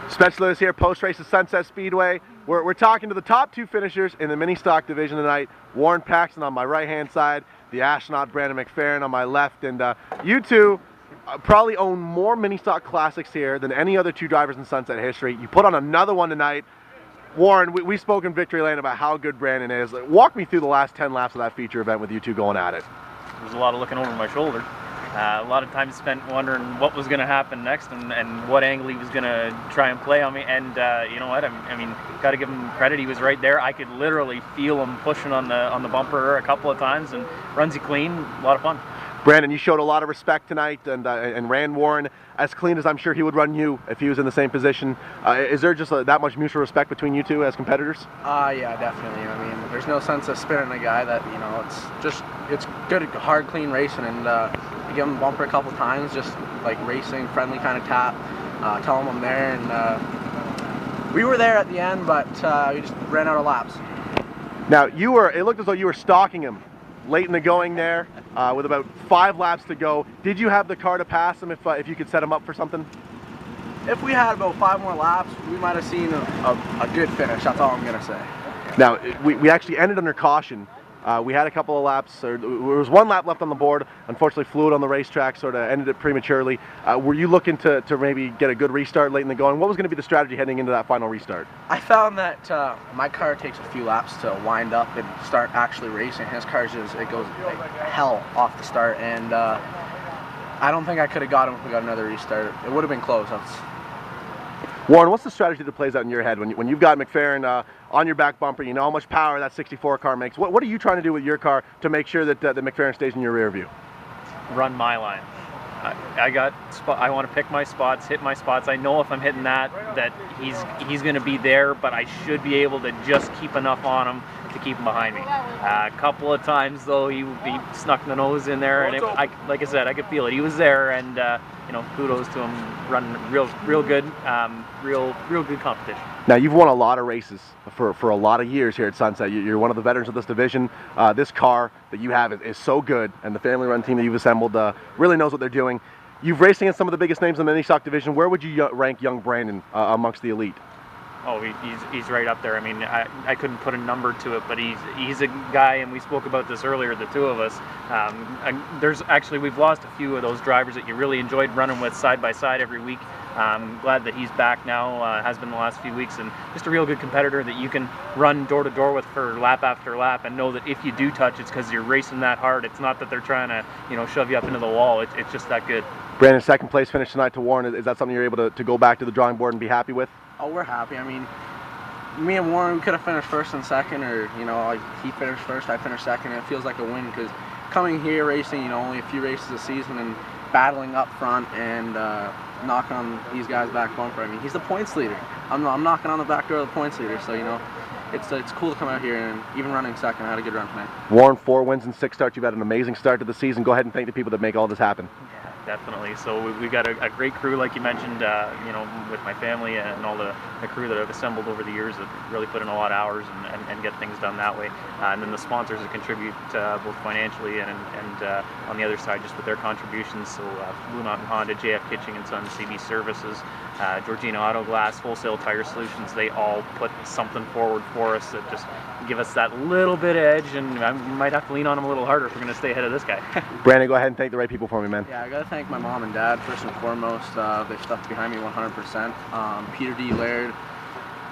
Special Lewis here, post-race at Sunset Speedway. We're talking to the top two finishers in the mini stock division tonight. Warren Paxton on my right-hand side, the Astronaut Brandon McFerran on my left, and you two probably own more mini stock classics here than any other two drivers in Sunset history. You put on another one tonight. Warren, we spoke in Victory Lane about how good Brandon is. Walk me through the last 10 laps of that feature event with you two going at it. There's a lot of looking over my shoulder. A lot of time spent wondering what was going to happen next and what angle he was going to try and play on me. And you know what? I mean, got to give him credit. He was right there. I could literally feel him pushing on the bumper a couple of times, and runs he clean. A lot of fun. Brandon, you showed a lot of respect tonight and ran Warren as clean as I'm sure he would run you if he was in the same position. Is there just that much mutual respect between you two as competitors? Yeah, definitely. I mean, there's no sense of spinning a guy that, you know, it's good, hard, clean racing, and you give him a bumper a couple times, just like racing, friendly kind of tap, tell him I'm there, and we were there at the end, but we just ran out of laps. Now, it looked as though you were stalking him late in the going there, with about 5 laps to go. Did you have the car to pass him if you could set him up for something? If we had about 5 more laps, we might have seen a good finish. That's all I'm going to say. Now, we actually ended under caution. We had a couple of laps, there was 1 lap left on the board. Unfortunately, fluid on the racetrack sort of ended it prematurely. Were you looking to maybe get a good restart late in the going? What was going to be the strategy heading into that final restart? I found that my car takes a few laps to wind up and start actually racing. His car it goes like hell off the start, and I don't think I could have got him if we got another restart. It would have been close. Warren, what's the strategy that plays out in your head when you've got McFerran on your back bumper? You know how much power that 64 car makes. What are you trying to do with your car to make sure that McFerran stays in your rear view? Run my line. I want to pick my spots, hit my spots. I know if I'm hitting that he's going to be there, but I should be able to just keep enough on him to keep him behind me. A couple of times though, he snuck the nose in there, and like I said, I could feel it. He was there, and you know, kudos to him, running real good, real good competition. Now, you've won a lot of races for a lot of years here at Sunset. You're one of the veterans of this division. This car that you have is so good, and the family-run team that you've assembled really knows what they're doing. You've raced against some of the biggest names in the mini stock division. Where would you rank young Brandon amongst the elite? Oh, he's right up there. I mean, I couldn't put a number to it, but he's a guy, and we spoke about this earlier, the two of us. We've lost a few of those drivers that you really enjoyed running with side by side every week. I'm glad that he's back now, has been the last few weeks, and just a real good competitor that you can run door to door with for lap after lap, and know that if you do touch, it's because you're racing that hard. It's not that they're trying to, you know, shove you up into the wall. It's just that good. Brandon, second place finish tonight to Warren. Is that something you're able to go back to the drawing board and be happy with? Oh, we're happy. I mean, me and Warren, we could have finished first and second, or, you know, like he finished first, I finished second, and it feels like a win, because coming here racing, you know, only a few races a season, and battling up front and knocking on these guys' back bumper. I mean, he's the points leader. I'm knocking on the back door of the points leader, so, you know, it's cool to come out here, and even running second, I had a good run tonight. Warren, 4 wins and 6 starts. You've had an amazing start to the season. Go ahead and thank the people that make all this happen. Definitely. So we've got a great crew, like you mentioned, you know, with my family and all the crew that I've assembled over the years that really put in a lot of hours and get things done that way. And then the sponsors that contribute both financially and on the other side just with their contributions. So Blue Mountain Honda, JF Kitching & Sons, CB Services, Georgina Auto Glass, Wholesale Tire Solutions, they all put something forward for us that just give us that little bit of edge, and I might have to lean on them a little harder if we're going to stay ahead of this guy. Brandon, go ahead and thank the right people for me, man. Yeah, I got to thank my mom and dad first and foremost. They stuck behind me 100%. Peter D. Laird,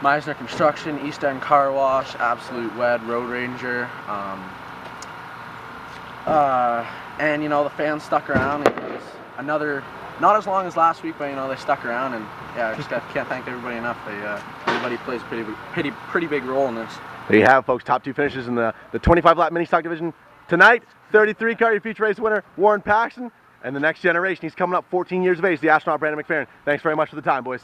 Meisner Construction, East End Car Wash, Absolute Wed, Road Ranger, and, you know, the fans stuck around. It was another, not as long as last week, but, you know, they stuck around, and yeah, I just can't thank everybody enough. Everybody plays a pretty big role in this. There you have, folks. Top 2 finishes in the 25-lap mini stock division tonight. 33 car, your feature race winner, Warren Paxton, and the next generation. He's coming up 14 years of age, the Astronaut Brandon McFerran. Thanks very much for the time, boys.